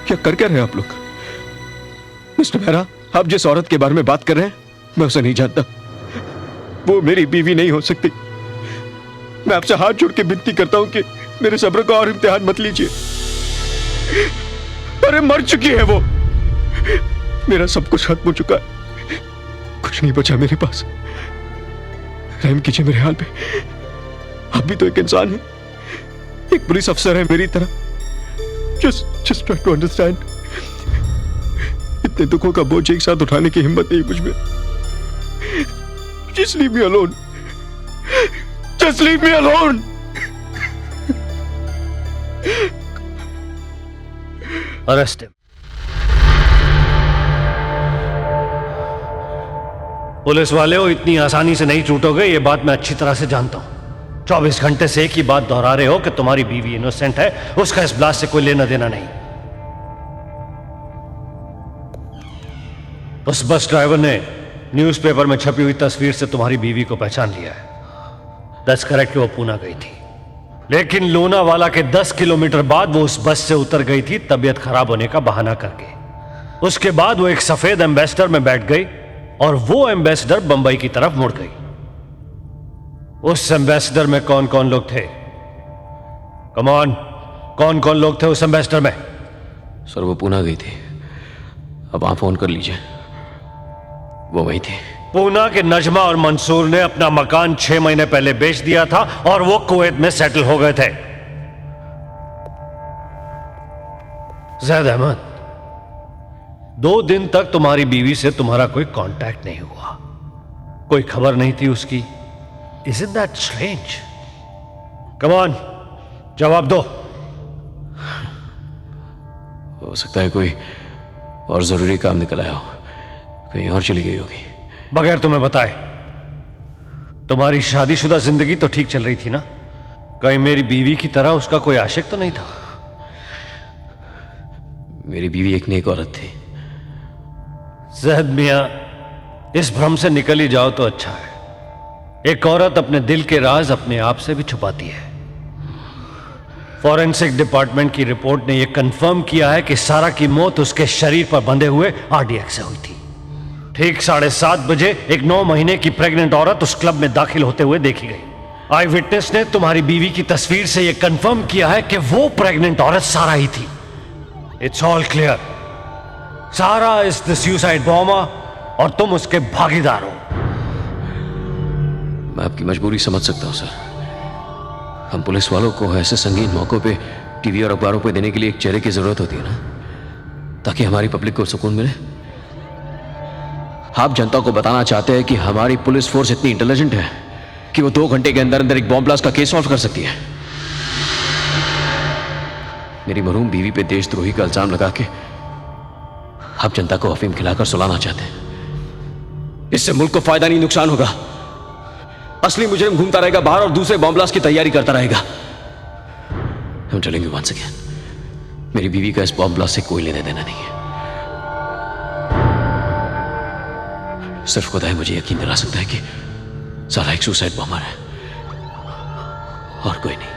क्या कर क्या रहे हैं आप लोग? मिस्टर मेहरा, आप जिस औरत के बारे में बात कर रहे हैं, मैं उसे नहीं जानता। वो मेरी बीवी नहीं हो सकती। मैं आपसे हाथ जोड़ के विनती करता हूं कि मेरे सब्र का और इम्तिहान मत लीजिए। अरे मर चुकी है वो। मेरा सब कुछ खत्म हो चुका है, कुछ नहीं बचा मेरे पास। रहम कीजिए मेरे हाल पे। आप भी तो एक इंसान हैं, एक पुलिस अफसर है मेरी तरह। Just try to understand. इतने दुखों का बोझ एक साथ उठाने की हिम्मत नहीं मुझ में। Just leave me alone. Just leave me alone. Arrest him. Police वाले हो, इतनी आसानी से नहीं छूटोगे, ये बात मैं अच्छी तरह से जानता हूं। 24 घंटे से एक ही बात दोहरा रहे हो कि तुम्हारी बीवी इनोसेंट है, उसका इस ब्लास्ट से कोई लेना देना नहीं। उस बस ड्राइवर ने न्यूज़पेपर में छपी हुई तस्वीर से तुम्हारी बीवी को पहचान लिया है। दैट्स करेक्ट कि वो पूना गई थी, लेकिन लोनावाला के 10 किलोमीटर बाद वो उस बस से उतर गई थी, तबीयत खराब होने का बहाना करके। उसके बाद वो एक सफेद एम्बेसडर में बैठ गई और वो एम्बेसडर बंबई की तरफ मुड़ गई। उस एम्बेसडर में कौन कौन लोग थे? कम ऑन, कौन कौन लोग थे उस एम्बेसडर में? सर वो पूना गई थी, अब आप फोन कर लीजिए, वो वही थी। पूना के नजमा और मंसूर ने अपना मकान 6 महीने पहले बेच दिया था और वो कुवैत में सेटल हो गए थे। जैद अहमद, 2 दिन तक तुम्हारी बीवी से तुम्हारा कोई कांटेक्ट नहीं हुआ, कोई खबर नहीं थी उसकी। Isn't that strange? Come on, जवाब दो। हो सकता है कोई और जरूरी काम निकल आया हो, कहीं और चली गई होगी। बगैर तुम्हें बताए। तुम्हारी शादीशुदा जिंदगी तो ठीक चल रही थी ना? कहीं मेरी बीवी की तरह उसका कोई आशिक तो नहीं था? मेरी बीवी एक नेक औरत थी। जहद मियां, इस भ्रम से निकल ही जाओ तो अच्छा है। एक औरत अपने दिल के राज अपने आप से भी छुपाती है। फॉरेंसिक डिपार्टमेंट की रिपोर्ट ने यह कंफर्म किया है कि सारा की मौत उसके शरीर पर बंधे हुए आरडीएक्स से हुई थी। ठीक 7:30 बजे एक 9 महीने की प्रेग्नेंट औरत उस क्लब में दाखिल होते हुए देखी गई। आई विटनेस ने तुम्हारी बीवी की तस्वीर से यह कंफर्म किया है कि वो प्रेग्नेंट औरत सारा ही थी। It's all clear. सारा इज द सुसाइड बॉम्बर और तुम उसके भागीदार हो। मैं आपकी मजबूरी समझ सकता हूं सर। हम पुलिस वालों को ऐसे संगीन मौकों पे टीवी और अखबारों पे देने के लिए एक चेहरे की जरूरत होती है ना, ताकि हमारी पब्लिक को सुकून मिले। आप जनता को बताना चाहते हैं कि हमारी पुलिस फोर्स इतनी इंटेलिजेंट है कि वो 2 घंटे के अंदर अंदर एक बॉम्ब ब्लास्ट का केस सॉल्व कर सकती है। मेरी मरहूम बीवी पे देशद्रोही का इल्जाम लगा के आप जनता को अफीम खिलाकर सुलाना चाहते हैं। इससे मुल्क को फायदा नहीं, नुकसान होगा। असली मुजरिम घूमता रहेगा बाहर और दूसरे बॉम्ब ब्लास्ट की तैयारी करता रहेगा। हम चलेंगे वंस अगेन। मेरी बीवी का इस बॉम्ब ब्लास्ट से कोई लेने देना नहीं है। सिर्फ खुदा ही मुझे यकीन दिला सकता है कि साला एक सुसाइड बॉम्बर है और कोई नहीं।